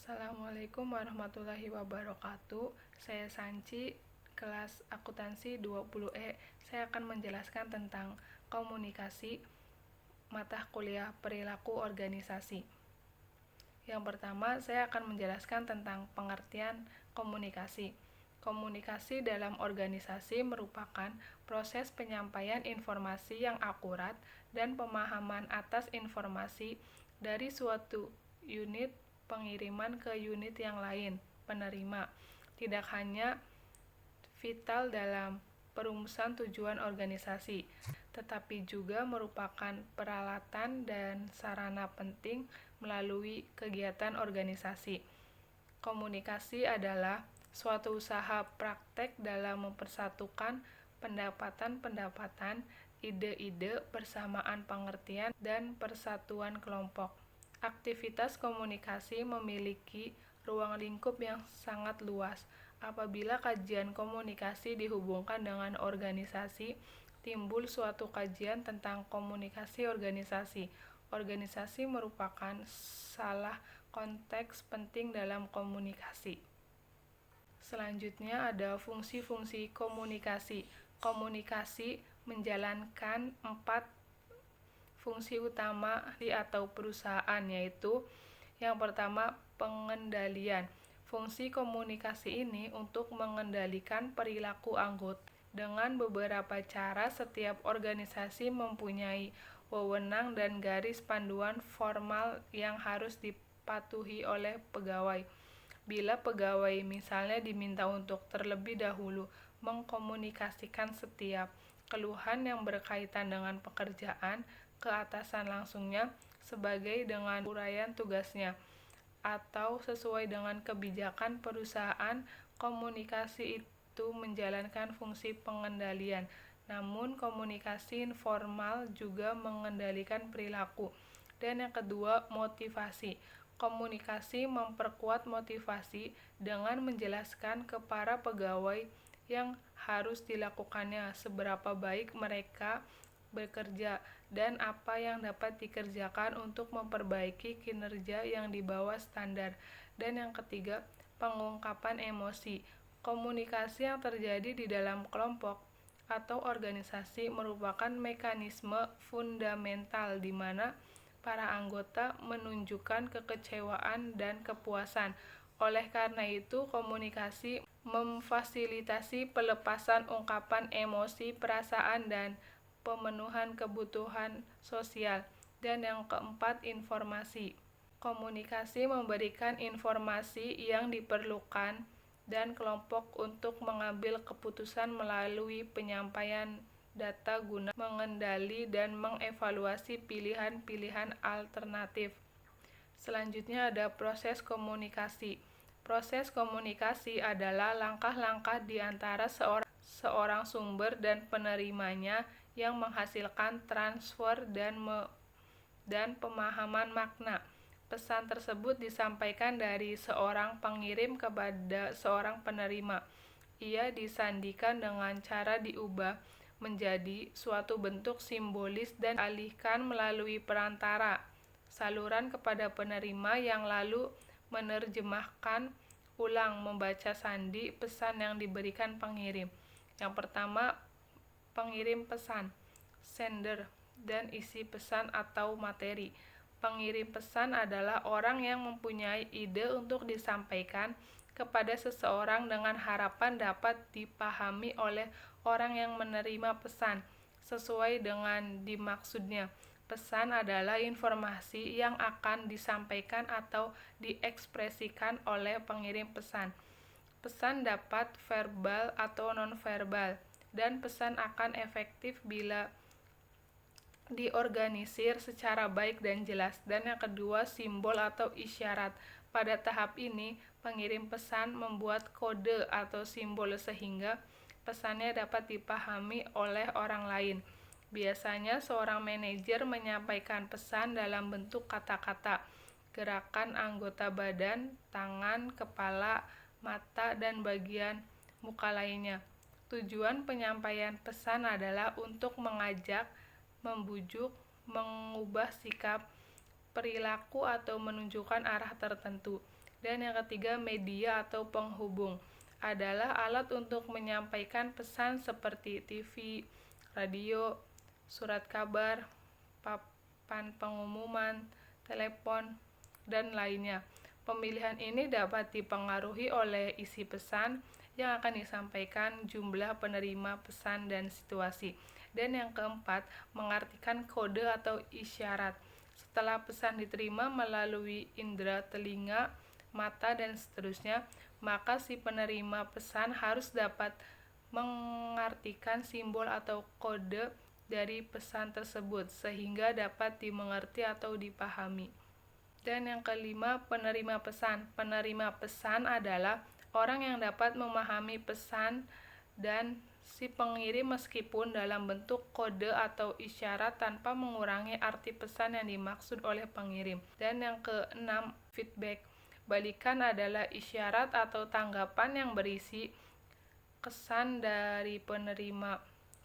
Assalamualaikum warahmatullahi wabarakatuh. Saya Sanci, kelas akuntansi 20E. Saya akan menjelaskan tentang komunikasi, mata kuliah perilaku organisasi. Yang pertama, saya akan menjelaskan tentang pengertian komunikasi. Komunikasi dalam organisasi merupakan proses penyampaian informasi yang akurat dan pemahaman atas informasi dari suatu unit pengiriman ke unit yang lain, penerima. Tidak hanya vital dalam perumusan tujuan organisasi, tetapi juga merupakan peralatan dan sarana penting melalui kegiatan organisasi. Komunikasi adalah suatu usaha praktek dalam mempersatukan pendapatan-pendapatan, ide-ide, persamaan pengertian, dan persatuan kelompok. Aktivitas komunikasi memiliki ruang lingkup yang sangat luas. Apabila kajian komunikasi dihubungkan dengan organisasi, timbul suatu kajian tentang komunikasi organisasi. Organisasi merupakan salah konteks penting dalam komunikasi. Selanjutnya ada fungsi-fungsi komunikasi. Komunikasi menjalankan 4 fungsi utama atau perusahaan, yaitu yang pertama, pengendalian. Fungsi komunikasi ini untuk mengendalikan perilaku anggota. Dengan beberapa cara, setiap organisasi mempunyai wewenang dan garis panduan formal yang harus dipatuhi oleh pegawai. Bila pegawai misalnya diminta untuk terlebih dahulu mengkomunikasikan setiap keluhan yang berkaitan dengan pekerjaan ke atasan langsungnya sebagai dengan uraian tugasnya atau sesuai dengan kebijakan perusahaan, komunikasi itu menjalankan fungsi pengendalian. Namun komunikasi informal juga mengendalikan perilaku. Dan yang kedua, motivasi. Komunikasi memperkuat motivasi dengan menjelaskan ke para pegawai yang harus dilakukannya, seberapa baik mereka bekerja, dan apa yang dapat dikerjakan untuk memperbaiki kinerja yang di bawah standar. Dan yang ketiga, pengungkapan emosi. Komunikasi yang terjadi di dalam kelompok atau organisasi merupakan mekanisme fundamental di mana para anggota menunjukkan kekecewaan dan kepuasan. Oleh karena itu, komunikasi memfasilitasi pelepasan ungkapan emosi, perasaan, dan pemenuhan kebutuhan sosial. Dan yang keempat, informasi. Komunikasi memberikan informasi yang diperlukan dan kelompok untuk mengambil keputusan melalui penyampaian data guna mengendali dan mengevaluasi pilihan-pilihan alternatif. Selanjutnya ada proses komunikasi. Proses komunikasi adalah langkah-langkah di antara seorang sumber dan penerimanya yang menghasilkan transfer dan pemahaman makna. Pesan tersebut disampaikan dari seorang pengirim kepada seorang penerima. Ia disandikan dengan cara diubah menjadi suatu bentuk simbolis dan dialihkan melalui perantara saluran kepada penerima yang lalu menerjemahkan ulang membaca sandi pesan yang diberikan pengirim. Yang pertama, pengirim pesan, sender, dan isi pesan atau materi. Pengirim pesan adalah orang yang mempunyai ide untuk disampaikan kepada seseorang dengan harapan dapat dipahami oleh orang yang menerima pesan sesuai dengan dimaksudnya. Pesan adalah informasi yang akan disampaikan atau diekspresikan oleh pengirim pesan. Pesan dapat verbal atau non-verbal, dan pesan akan efektif bila diorganisir secara baik dan jelas. Dan yang kedua, simbol atau isyarat. Pada tahap ini, pengirim pesan membuat kode atau simbol sehingga pesannya dapat dipahami oleh orang lain. Biasanya seorang manajer menyampaikan pesan dalam bentuk kata-kata, gerakan anggota badan, tangan, kepala, mata, dan bagian muka lainnya. Tujuan penyampaian pesan adalah untuk mengajak, membujuk, mengubah sikap, perilaku, atau menunjukkan arah tertentu. Dan yang ketiga, media atau penghubung adalah alat untuk menyampaikan pesan seperti TV, radio, surat kabar, papan pengumuman, telepon, dan lainnya. Pemilihan ini dapat dipengaruhi oleh isi pesan yang akan disampaikan, jumlah penerima pesan, dan situasi. Dan yang keempat, mengartikan kode atau isyarat. Setelah pesan diterima melalui indera telinga, mata, dan seterusnya, maka si penerima pesan harus dapat mengartikan simbol atau kode dari pesan tersebut sehingga dapat dimengerti atau dipahami. Dan yang kelima, penerima pesan. Penerima pesan adalah orang yang dapat memahami pesan dan si pengirim meskipun dalam bentuk kode atau isyarat tanpa mengurangi arti pesan yang dimaksud oleh pengirim. Dan yang keenam, feedback. Balikan adalah isyarat atau tanggapan yang berisi kesan dari penerima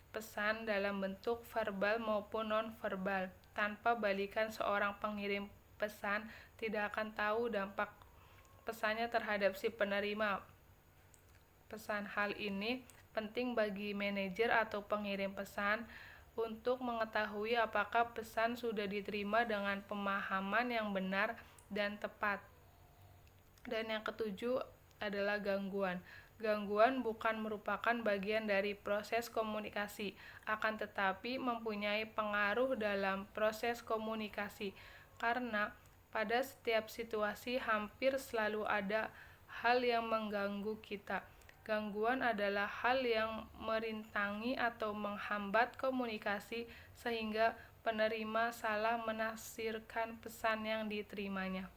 pesan dalam bentuk verbal maupun non-verbal. Tanpa balikan, seorang pengirim pesan tidak akan tahu dampak pesannya terhadap si penerima pesan. Hal ini penting bagi manajer atau pengirim pesan untuk mengetahui apakah pesan sudah diterima dengan pemahaman yang benar dan tepat. Dan yang ketujuh adalah gangguan. Gangguan bukan merupakan bagian dari proses komunikasi, akan tetapi mempunyai pengaruh dalam proses komunikasi, karena pada setiap situasi hampir selalu ada hal yang mengganggu kita. Gangguan adalah hal yang merintangi atau menghambat komunikasi sehingga penerima salah menafsirkan pesan yang diterimanya.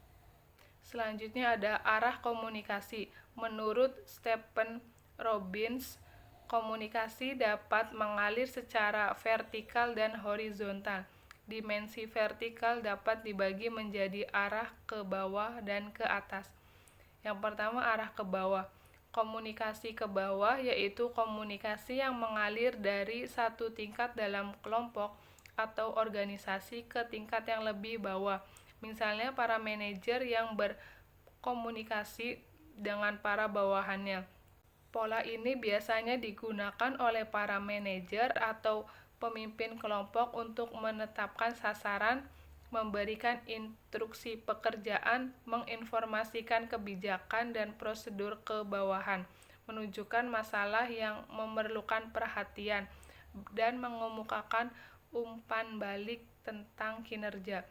Selanjutnya ada arah komunikasi. Menurut Stephen Robbins, komunikasi dapat mengalir secara vertikal dan horizontal. Dimensi vertikal dapat dibagi menjadi arah ke bawah dan ke atas. Yang pertama, arah ke bawah. Komunikasi ke bawah yaitu komunikasi yang mengalir dari satu tingkat dalam kelompok atau organisasi ke tingkat yang lebih bawah. Misalnya para manajer yang berkomunikasi dengan para bawahannya. Pola ini biasanya digunakan oleh para manajer atau pemimpin kelompok untuk menetapkan sasaran, memberikan instruksi pekerjaan, menginformasikan kebijakan dan prosedur ke bawahan, menunjukkan masalah yang memerlukan perhatian, dan mengemukakan umpan balik tentang kinerja.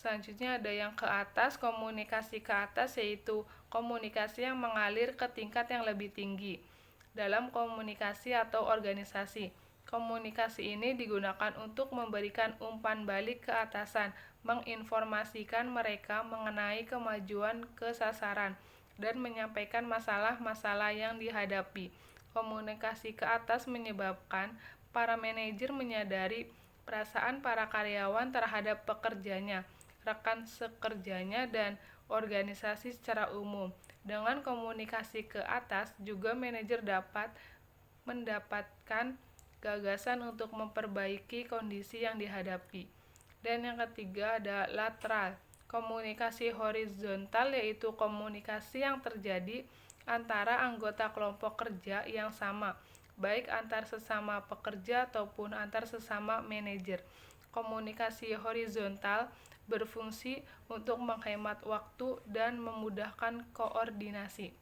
Selanjutnya ada yang ke atas, komunikasi ke atas yaitu komunikasi yang mengalir ke tingkat yang lebih tinggi dalam komunikasi atau organisasi. Komunikasi ini digunakan untuk memberikan umpan balik ke atasan, menginformasikan mereka mengenai kemajuan ke sasaran, dan menyampaikan masalah-masalah yang dihadapi. Komunikasi ke atas menyebabkan para manajer menyadari perasaan para karyawan terhadap pekerjanya, rekan sekerjanya, dan organisasi secara umum. Dengan komunikasi ke atas, juga manajer dapat mendapatkan gagasan untuk memperbaiki kondisi yang dihadapi. Dan yang ketiga ada lateral. Komunikasi horizontal yaitu komunikasi yang terjadi antara anggota kelompok kerja yang sama, baik antar sesama pekerja ataupun antar sesama manajer. Komunikasi horizontal berfungsi untuk menghemat waktu dan memudahkan koordinasi.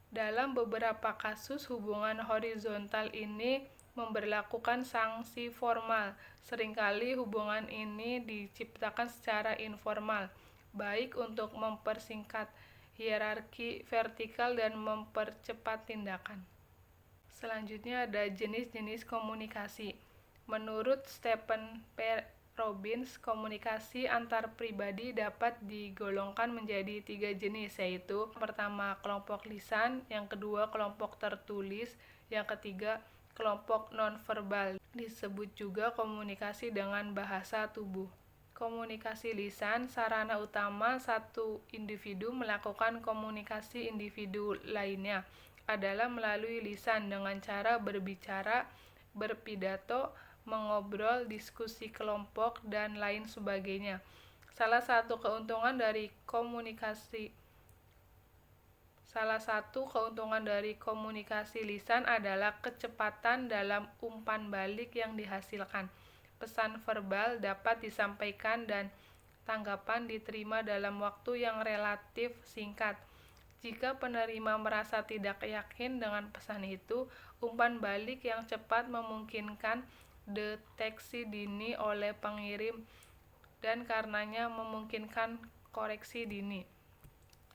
Dalam beberapa kasus, hubungan horizontal ini memberlakukan sanksi formal. Seringkali hubungan ini diciptakan secara informal, baik untuk mempersingkat hierarki vertikal dan mempercepat tindakan. Selanjutnya ada jenis-jenis komunikasi. Menurut Stephen Robbins, komunikasi antar pribadi dapat digolongkan menjadi 3 jenis, yaitu pertama kelompok lisan, yang kedua kelompok tertulis, yang ketiga kelompok nonverbal. Disebut juga komunikasi dengan bahasa tubuh. Komunikasi lisan, sarana utama satu individu melakukan komunikasi individu lainnya adalah melalui lisan dengan cara berbicara, berpidato, mengobrol, diskusi kelompok, dan lain sebagainya. Salah satu keuntungan dari komunikasi Salah satu keuntungan dari komunikasi lisan adalah kecepatan dalam umpan balik yang dihasilkan. Pesan verbal dapat disampaikan dan tanggapan diterima dalam waktu yang relatif singkat. Jika penerima merasa tidak yakin dengan pesan itu, umpan balik yang cepat memungkinkan deteksi dini oleh pengirim dan karenanya memungkinkan koreksi dini.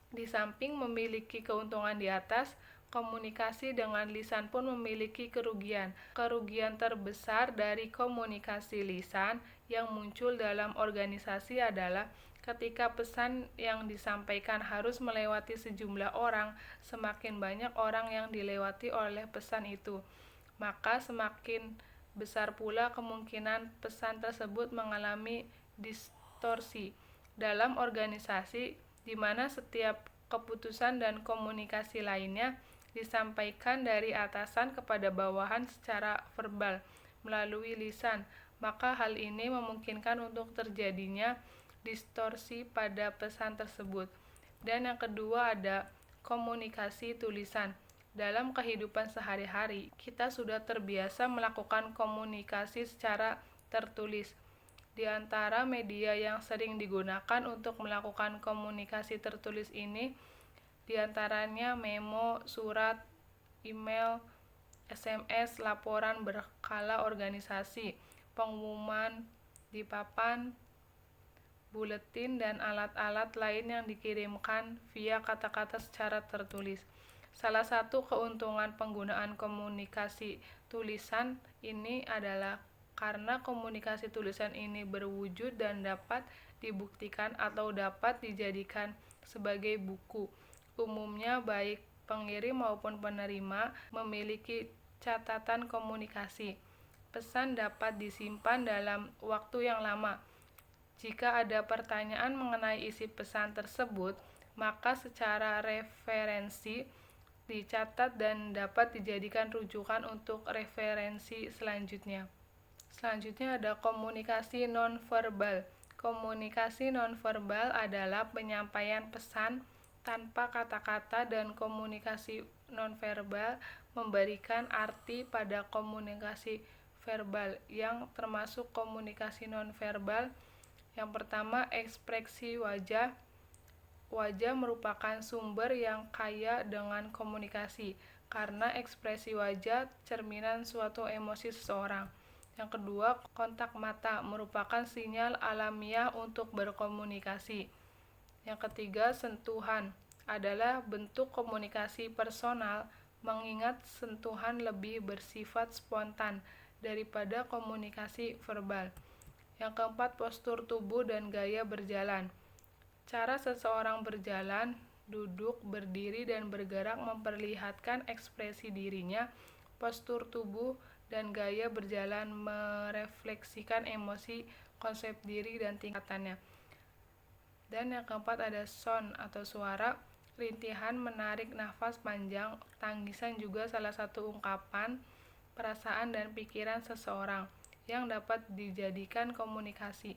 Di samping memiliki keuntungan di atas, komunikasi dengan lisan pun memiliki kerugian. Kerugian terbesar dari komunikasi lisan yang muncul dalam organisasi adalah ketika pesan yang disampaikan harus melewati sejumlah orang, semakin banyak orang yang dilewati oleh pesan itu, maka semakin besar pula kemungkinan pesan tersebut mengalami distorsi. Dalam organisasi di mana setiap keputusan dan komunikasi lainnya disampaikan dari atasan kepada bawahan secara verbal melalui lisan, maka hal ini memungkinkan untuk terjadinya distorsi pada pesan tersebut. Dan yang kedua ada komunikasi tulisan. Dalam kehidupan sehari-hari, kita sudah terbiasa melakukan komunikasi secara tertulis. Di antara media yang sering digunakan untuk melakukan komunikasi tertulis ini, diantaranya memo, surat, email, SMS, laporan berkala organisasi, pengumuman di papan, buletin, dan alat-alat lain yang dikirimkan via kata-kata secara tertulis. Salah satu keuntungan penggunaan komunikasi tulisan ini adalah karena komunikasi tulisan ini berwujud dan dapat dibuktikan atau dapat dijadikan sebagai buku. Umumnya baik pengirim maupun penerima memiliki catatan komunikasi. Pesan dapat disimpan dalam waktu yang lama. Jika ada pertanyaan mengenai isi pesan tersebut, maka secara referensi dicatat dan dapat dijadikan rujukan untuk referensi selanjutnya. Selanjutnya ada komunikasi nonverbal. Komunikasi nonverbal adalah penyampaian pesan tanpa kata-kata, dan komunikasi nonverbal memberikan arti pada komunikasi verbal. Yang termasuk komunikasi nonverbal, yang pertama ekspresi wajah. Wajah merupakan sumber yang kaya dengan komunikasi, karena ekspresi wajah cerminan suatu emosi seseorang. Yang kedua, kontak mata merupakan sinyal alamiah untuk berkomunikasi. Yang ketiga, sentuhan adalah bentuk komunikasi personal, mengingat sentuhan lebih bersifat spontan daripada komunikasi verbal. Yang keempat, postur tubuh dan gaya berjalan. Cara seseorang berjalan, duduk, berdiri, dan bergerak memperlihatkan ekspresi dirinya. Postur tubuh dan gaya berjalan merefleksikan emosi, konsep diri, dan tingkatannya. Dan yang keempat ada sound atau suara. Rintihan, menarik nafas panjang, tangisan juga salah satu ungkapan perasaan dan pikiran seseorang yang dapat dijadikan komunikasi.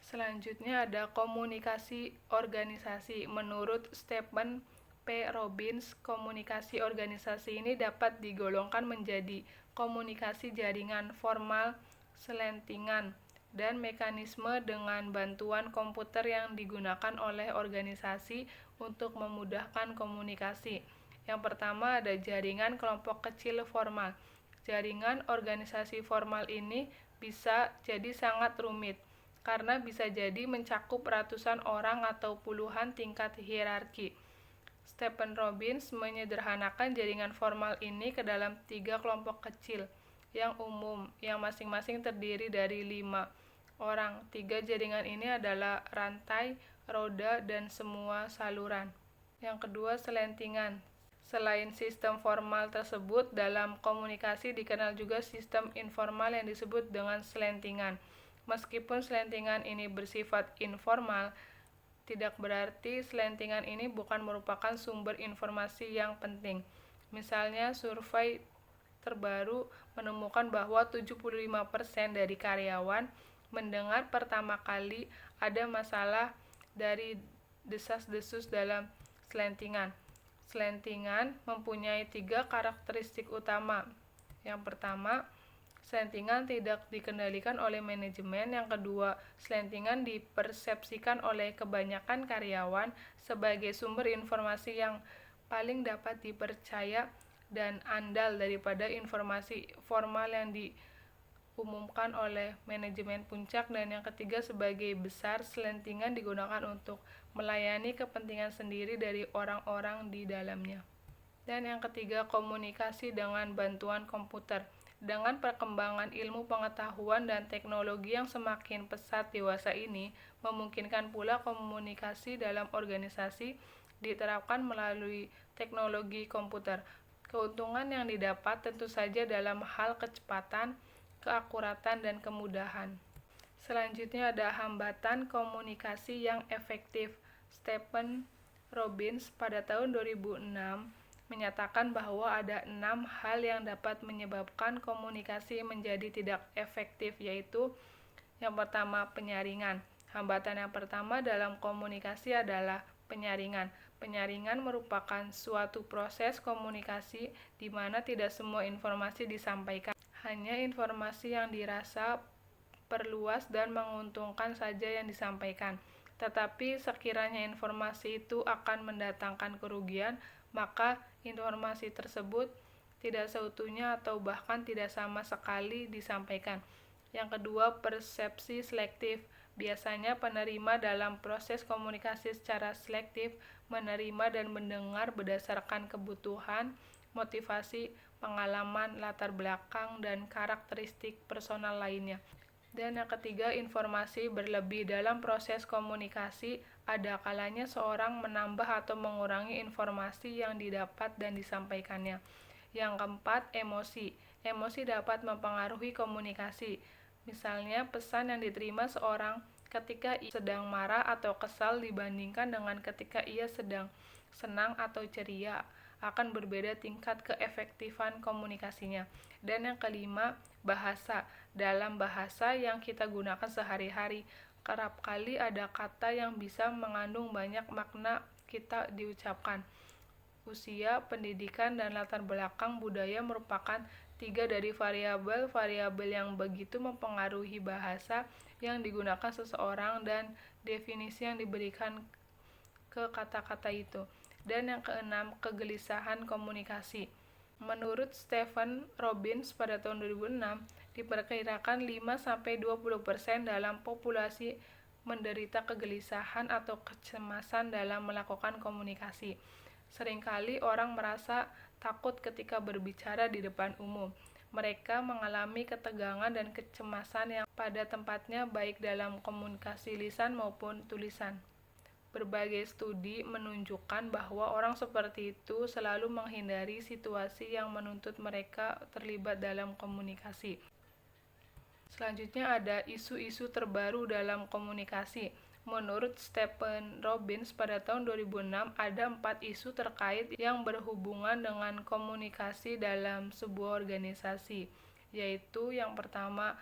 Selanjutnya ada komunikasi organisasi. Menurut Stephen P. Robbins, komunikasi organisasi ini dapat digolongkan menjadi komunikasi jaringan formal, selentingan, dan mekanisme dengan bantuan komputer yang digunakan oleh organisasi untuk memudahkan komunikasi. Yang pertama ada jaringan kelompok kecil formal. Jaringan organisasi formal ini bisa jadi sangat rumit, karena bisa jadi mencakup ratusan orang atau puluhan tingkat hierarki. Stephen Robbins menyederhanakan jaringan formal ini ke dalam 3 kelompok kecil yang umum, yang masing-masing terdiri dari 5 orang. 3 jaringan ini adalah rantai, roda, dan semua saluran. Yang kedua, selentingan. Selain sistem formal tersebut, dalam komunikasi dikenal juga sistem informal yang disebut dengan selentingan. Meskipun selentingan ini bersifat informal, tidak berarti selentingan ini bukan merupakan sumber informasi yang penting. Misalnya, survei terbaru menemukan bahwa 75% dari karyawan mendengar pertama kali ada masalah dari desas-desus dalam selentingan. Selentingan mempunyai 3 karakteristik utama. Yang pertama, selentingan tidak dikendalikan oleh manajemen. Yang kedua, selentingan dipersepsikan oleh kebanyakan karyawan sebagai sumber informasi yang paling dapat dipercaya dan andal daripada informasi formal yang diumumkan oleh manajemen puncak. Dan yang ketiga, sebagai besar, selentingan digunakan untuk melayani kepentingan sendiri dari orang-orang di dalamnya. Dan yang ketiga, komunikasi dengan bantuan komputer. Dengan perkembangan ilmu pengetahuan dan teknologi yang semakin pesat dewasa ini, memungkinkan pula komunikasi dalam organisasi diterapkan melalui teknologi komputer. Keuntungan yang didapat tentu saja dalam hal kecepatan, keakuratan, dan kemudahan. Selanjutnya ada hambatan komunikasi yang efektif. Stephen Robbins pada tahun 2006 menyatakan bahwa ada 6 hal yang dapat menyebabkan komunikasi menjadi tidak efektif, yaitu yang pertama, penyaringan. Hambatan yang pertama dalam komunikasi adalah penyaringan. Penyaringan merupakan suatu proses komunikasi di mana tidak semua informasi disampaikan. Hanya informasi yang dirasa perluas dan menguntungkan saja yang disampaikan. Tetapi sekiranya informasi itu akan mendatangkan kerugian, maka informasi tersebut tidak seutuhnya atau bahkan tidak sama sekali disampaikan. Yang kedua, persepsi selektif. Biasanya penerima dalam proses komunikasi secara selektif menerima dan mendengar berdasarkan kebutuhan, motivasi, pengalaman, latar belakang, dan karakteristik personal lainnya. Dan yang ketiga, informasi berlebih. Dalam proses komunikasi, ada kalanya seorang menambah atau mengurangi informasi yang didapat dan disampaikannya. Yang keempat, emosi. Emosi dapat mempengaruhi komunikasi. Misalnya, pesan yang diterima seorang ketika ia sedang marah atau kesal dibandingkan dengan ketika ia sedang senang atau ceria akan berbeda tingkat keefektifan komunikasinya. Dan yang kelima, bahasa. Dalam bahasa yang kita gunakan sehari-hari, kerap kali ada kata yang bisa mengandung banyak makna kita diucapkan. Usia, pendidikan, dan latar belakang budaya merupakan 3 dari variabel-variabel yang begitu mempengaruhi bahasa yang digunakan seseorang dan definisi yang diberikan ke kata-kata itu. Dan yang keenam, kegelisahan komunikasi. Menurut Stephen Robbins pada tahun 2006, diperkirakan 5-20% dalam populasi menderita kegelisahan atau kecemasan dalam melakukan komunikasi. Seringkali orang merasa takut ketika berbicara di depan umum. Mereka mengalami ketegangan dan kecemasan yang pada tempatnya baik dalam komunikasi lisan maupun tulisan. Berbagai studi menunjukkan bahwa orang seperti itu selalu menghindari situasi yang menuntut mereka terlibat dalam komunikasi. Selanjutnya ada isu-isu terbaru dalam komunikasi. Menurut Stephen Robbins pada tahun 2006 ada 4 isu terkait yang berhubungan dengan komunikasi dalam sebuah organisasi, yaitu yang pertama,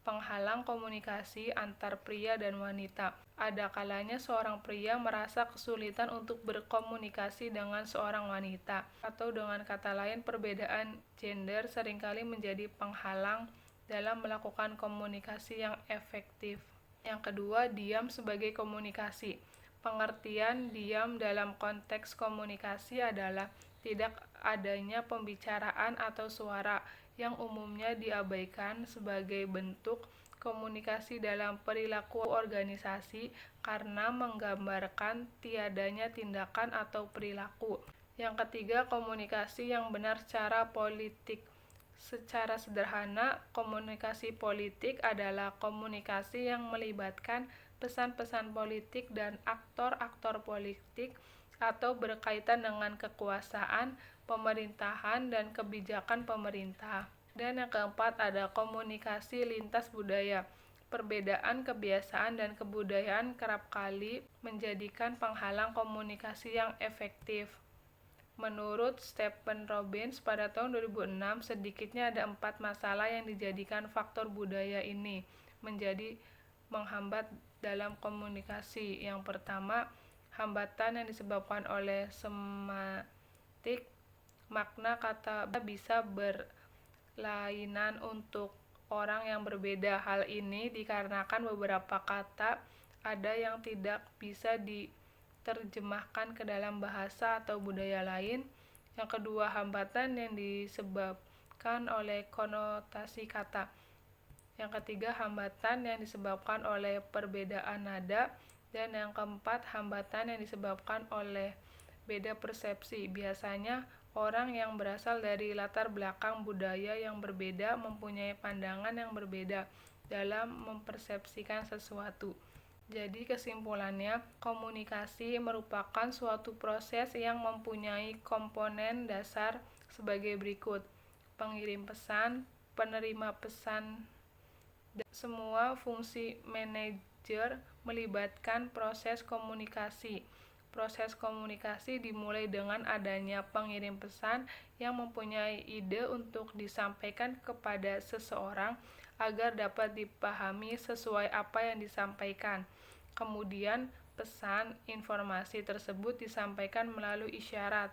penghalang komunikasi antar pria dan wanita. Ada kalanya seorang pria merasa kesulitan untuk berkomunikasi dengan seorang wanita, atau dengan kata lain, perbedaan gender seringkali menjadi penghalang dalam melakukan komunikasi yang efektif. Yang kedua, diam sebagai komunikasi. Pengertian diam dalam konteks komunikasi adalah tidak adanya pembicaraan atau suara, yang umumnya diabaikan sebagai bentuk komunikasi dalam perilaku organisasi karena menggambarkan tiadanya tindakan atau perilaku. Yang ketiga, komunikasi yang benar secara politik. Secara sederhana, komunikasi politik adalah komunikasi yang melibatkan pesan-pesan politik dan aktor-aktor politik atau berkaitan dengan kekuasaan, pemerintahan, dan kebijakan pemerintah. Dan yang keempat ada komunikasi lintas budaya. Perbedaan kebiasaan dan kebudayaan kerap kali menjadikan penghalang komunikasi yang efektif. Menurut Stephen Robbins pada tahun 2006, sedikitnya ada 4 masalah yang dijadikan faktor budaya ini menjadi menghambat dalam komunikasi. Yang pertama, hambatan yang disebabkan oleh semantik, makna kata bisa berlainan untuk orang yang berbeda. Hal ini dikarenakan beberapa kata ada yang tidak bisa diterjemahkan ke dalam bahasa atau budaya lain. Yang kedua, hambatan yang disebabkan oleh konotasi kata. Yang ketiga, hambatan yang disebabkan oleh perbedaan nada. Dan yang keempat, hambatan yang disebabkan oleh beda persepsi. Biasanya orang yang berasal dari latar belakang budaya yang berbeda mempunyai pandangan yang berbeda dalam mempersepsikan sesuatu. Jadi kesimpulannya, komunikasi merupakan suatu proses yang mempunyai komponen dasar sebagai berikut: pengirim pesan, penerima pesan. Semua fungsi manajer melibatkan proses komunikasi. Proses komunikasi dimulai dengan adanya pengirim pesan yang mempunyai ide untuk disampaikan kepada seseorang agar dapat dipahami sesuai apa yang disampaikan. Kemudian, pesan informasi tersebut disampaikan melalui isyarat,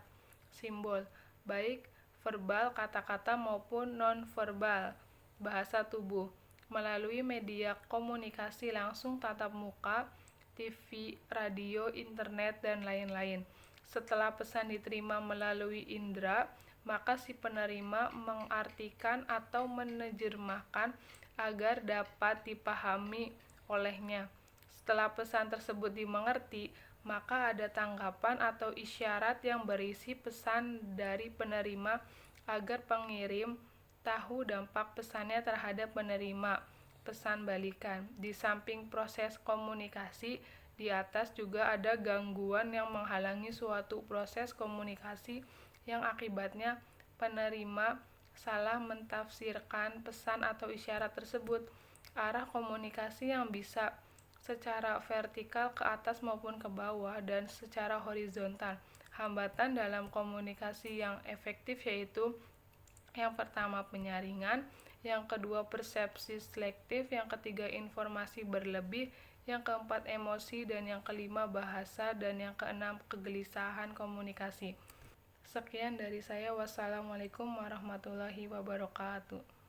simbol, baik verbal kata-kata maupun non-verbal, bahasa tubuh, melalui media komunikasi langsung tatap muka, TV, radio, internet, dan lain-lain. Setelah pesan diterima melalui indera, maka si penerima mengartikan atau menerjemahkan agar dapat dipahami olehnya. Setelah pesan tersebut dimengerti, maka ada tanggapan atau isyarat yang berisi pesan dari penerima agar pengirim tahu dampak pesannya terhadap penerima pesan balikan. Di samping proses komunikasi, di atas juga ada gangguan yang menghalangi suatu proses komunikasi yang akibatnya penerima salah mentafsirkan pesan atau isyarat tersebut. Arah komunikasi yang bisa secara vertikal ke atas maupun ke bawah dan secara horizontal. Hambatan dalam komunikasi yang efektif yaitu: yang pertama, penyaringan; yang kedua, persepsi selektif; yang ketiga, informasi berlebih; yang keempat, emosi; dan yang kelima, bahasa; dan yang keenam, kegelisahan komunikasi. Sekian dari saya. Wassalamualaikum warahmatullahi wabarakatuh.